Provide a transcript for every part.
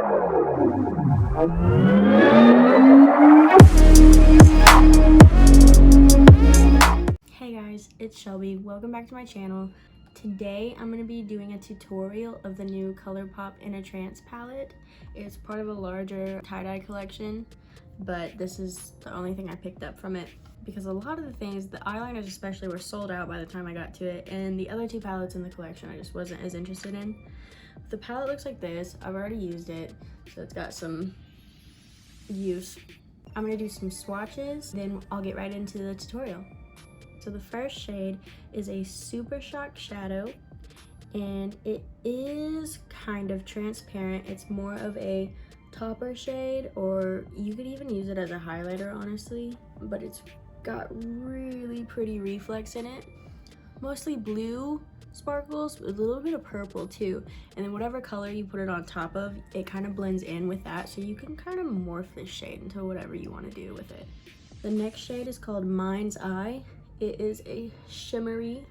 Hey guys, it's Shelby. Welcome back to my channel. Today I'm going to be doing a tutorial of the new Colourpop in a Trance palette. It's part of a larger tie-dye collection, but this is the only thing I picked up from it because a lot of the things, the eyeliners especially, were sold out by the time I got to it, and the other two palettes in the collection I just wasn't as interested in. The palette looks like this. I've already used it, so it's got some use. I'm going to do some swatches, then I'll get right into the tutorial. So the first shade is a Super Shock Shadow, and it is kind of transparent. It's more of a topper shade, or you could even use it as a highlighter, honestly, but it's got really pretty reflex in it. Mostly blue sparkles, with a little bit of purple too, and then whatever color you put it on top of, it kind of blends in with that, so you can kind of morph this shade into whatever you want to do with it. The next shade is called Mind's Eye. It is a shimmery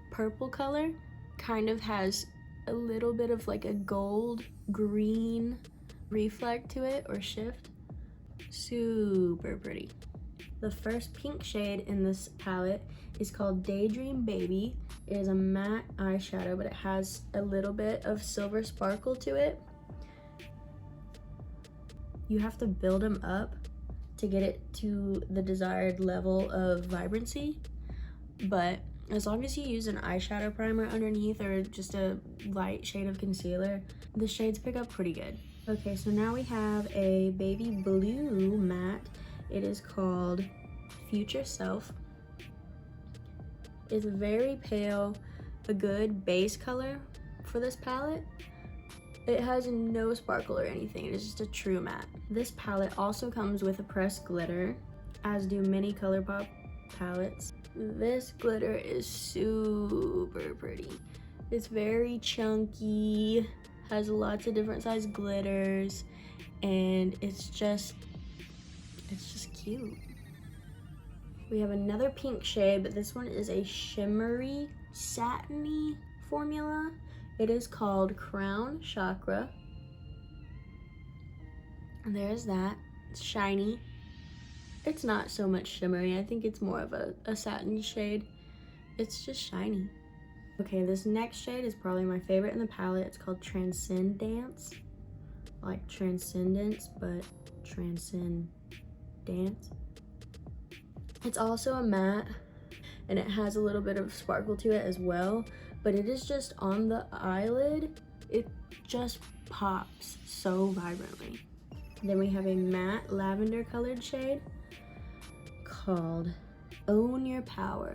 purple color, kind of has a little bit of like a gold green reflect to it or shift. Super pretty. The first pink shade in this palette is called Daydream Baby. It is a matte eyeshadow, but it has a little bit of silver sparkle to it. You have to build them up to get it to the desired level of vibrancy, but as long as you use an eyeshadow primer underneath or just a light shade of concealer, the shades pick up pretty good. Okay, so now we have a baby blue matte. It is called Future Self. It's very pale, a good base color for this palette. It has no sparkle or anything, it is just a true matte. This palette also comes with a pressed glitter, as do many Colourpop palettes. This glitter is super pretty. It's very chunky, has lots of different size glitters, and it's just cute. We have another pink shade, but this one is a shimmery, satiny formula. It is called Crown Chakra. And there's that. It's shiny. It's not so much shimmery. I think it's more of a satin shade. It's just shiny. Okay, this next shade is probably my favorite in the palette. It's called Transcendence. Like Transcendence, but Transcend Dance. It's also a matte, and it has a little bit of sparkle to it as well, but it is just on the eyelid, it just pops so vibrantly. Then we have a matte lavender colored shade called Own Your Power.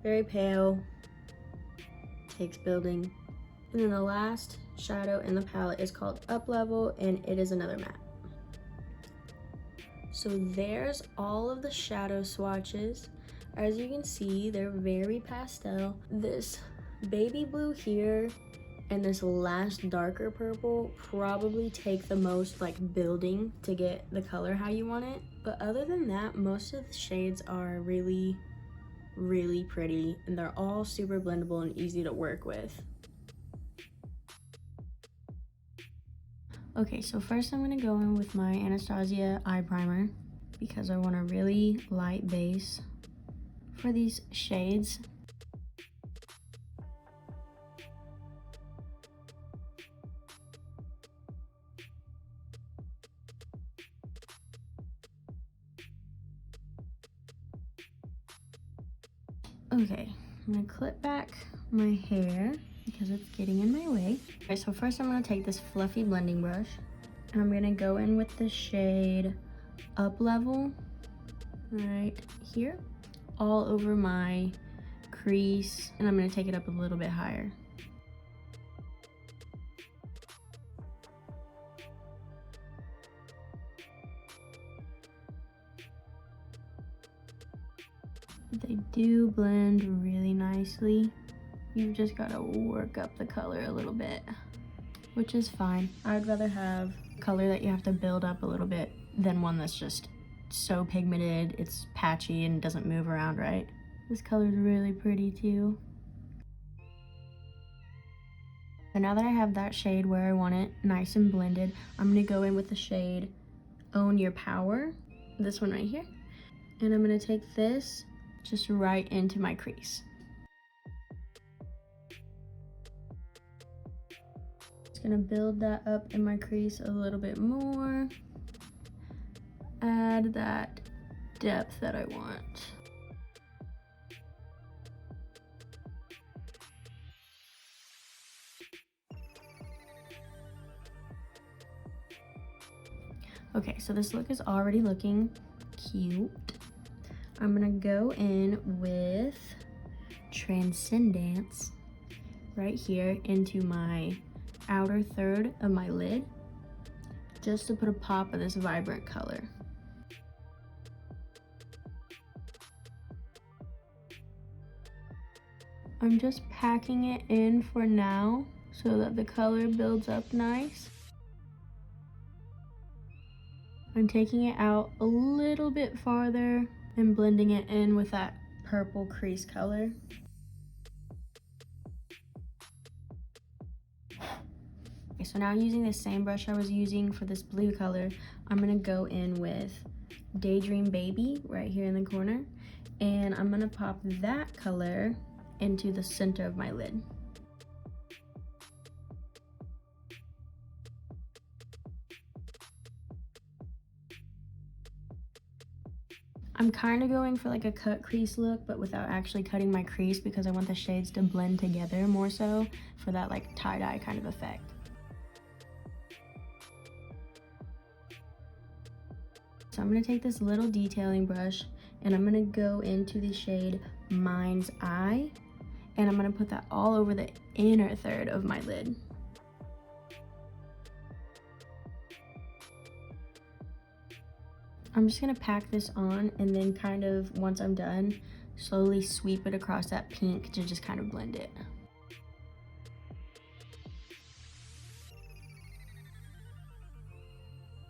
Very pale, takes building. And then the last shadow in the palette is called Up Level, and it is another matte. So there's all of the shadow swatches. As you can see, they're very pastel. This baby blue here and this last darker purple probably take the most like building to get the color how you want it. But other than that, most of the shades are really pretty, and they're all super blendable and easy to work with. Okay, so first I'm gonna go in with my Anastasia eye primer because I want a really light base for these shades. Okay, I'm gonna clip back my hair because it's getting in my way. Okay, so first I'm gonna take this fluffy blending brush and I'm gonna go in with the shade Up Level right here, all over my crease, and I'm gonna take it up a little bit higher. They do blend really nicely. You've just got to work up the color a little bit, which is fine. I'd rather have color that you have to build up a little bit than one that's just so pigmented, it's patchy and doesn't move around right. This color's really pretty too. And now that I have that shade where I want it, nice and blended, I'm gonna go in with the shade Own Your Power, this one right here. And I'm gonna take this just right into my crease. Just gonna build that up in my crease a little bit more. Add that depth that I want. Okay, so this look is already looking cute. I'm gonna go in with Transcendence right here into my outer third of my lid, just to put a pop of this vibrant color. I'm just packing it in for now so that the color builds up nice. I'm taking it out a little bit farther and blending it in with that purple crease color. Okay, so now using the same brush I was using for this blue color, I'm gonna go in with Daydream Baby right here in the corner, and I'm gonna pop that color into the center of my lid. I'm kind of going for like a cut crease look, but without actually cutting my crease because I want the shades to blend together more so for that like tie-dye kind of effect. So I'm going to take this little detailing brush and I'm going to go into the shade Mind's Eye, and I'm going to put that all over the inner third of my lid. I'm just gonna pack this on and then kind of, once I'm done, slowly sweep it across that pink to just kind of blend it.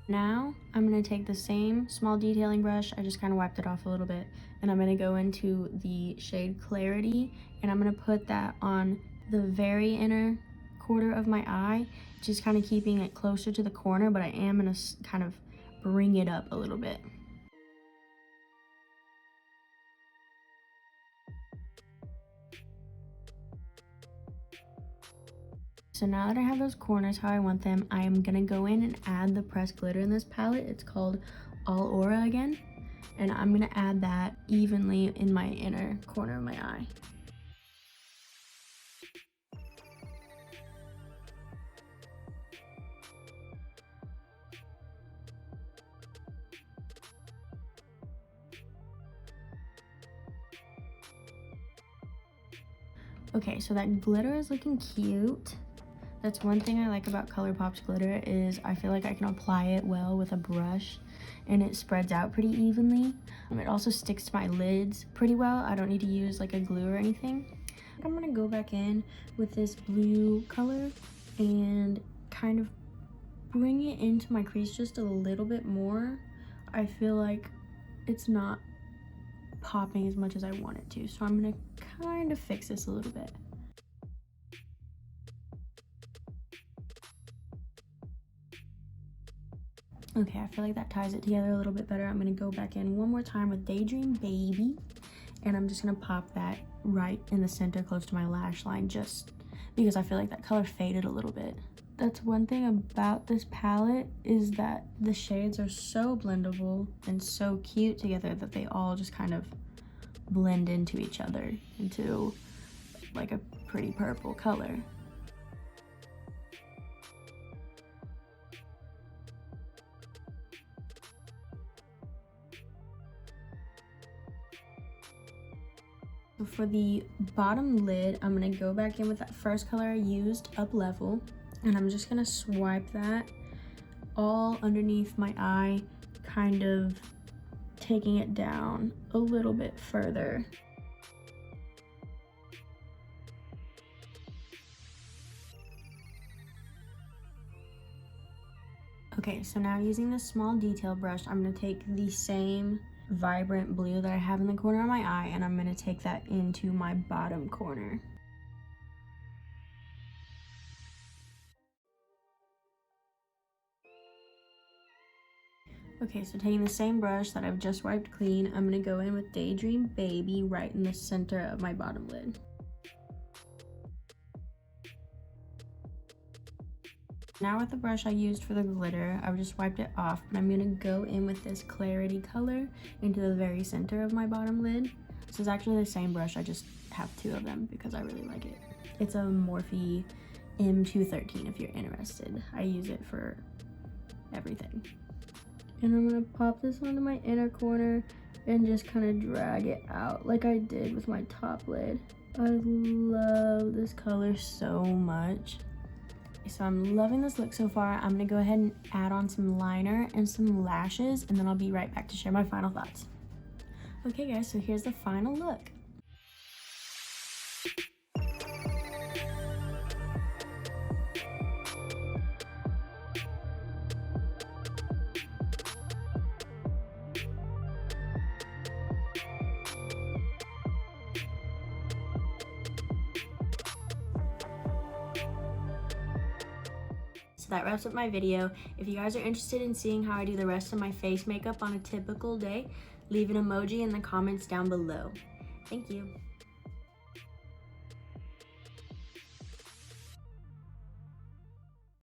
Now, I'm gonna take the same small detailing brush, I just kind of wiped it off a little bit, and I'm gonna go into the shade Clarity, and I'm gonna put that on the very inner quarter of my eye, just kind of keeping it closer to the corner, but I am gonna kind of bring it up a little bit. So now that I have those corners how I want them, I am gonna go in and add the pressed glitter in this palette. It's called All Aura again, and I'm gonna add that evenly in my inner corner of my eye. Okay, so that glitter is looking cute. That's one thing I like about Colourpop's glitter is I feel like I can apply it well with a brush and it spreads out pretty evenly. It also sticks to my lids pretty well. I don't need to use like a glue or anything. I'm gonna go back in with this blue color and kind of bring it into my crease just a little bit more. I feel like it's not popping as much as I want it to, so I'm gonna kind of fix this a little bit. Okay, I feel like that ties it together a little bit better. I'm gonna go back in one more time with Daydream Baby, and I'm just gonna pop that right in the center close to my lash line, just because I feel like that color faded a little bit. That's one thing about this palette, is that the shades are so blendable and so cute together that they all just kind of blend into each other into like a pretty purple color. For the bottom lid, I'm gonna go back in with that first color I used, Up Level, and I'm just gonna swipe that all underneath my eye, kind of taking it down a little bit further. Okay, so now using this small detail brush, I'm gonna take the same vibrant blue that I have in the corner of my eye, and I'm gonna take that into my bottom corner. Okay, so taking the same brush that I've just wiped clean, I'm gonna go in with Daydream Baby right in the center of my bottom lid. Now with the brush I used for the glitter, I've just wiped it off, but I'm gonna go in with this Clarity color into the very center of my bottom lid. This is actually the same brush, I just have two of them because I really like it. It's a Morphe M213 if you're interested. I use it for everything. And I'm gonna pop this onto my inner corner and just kind of drag it out like I did with my top lid. I love this color so much. So I'm loving this look so far. I'm gonna go ahead and add on some liner and some lashes, and then I'll be right back to share my final thoughts. Okay guys, so here's the final look. So that wraps up my video. If you guys are interested in seeing how I do the rest of my face makeup on a typical day, leave an emoji in the comments down below. Thank you.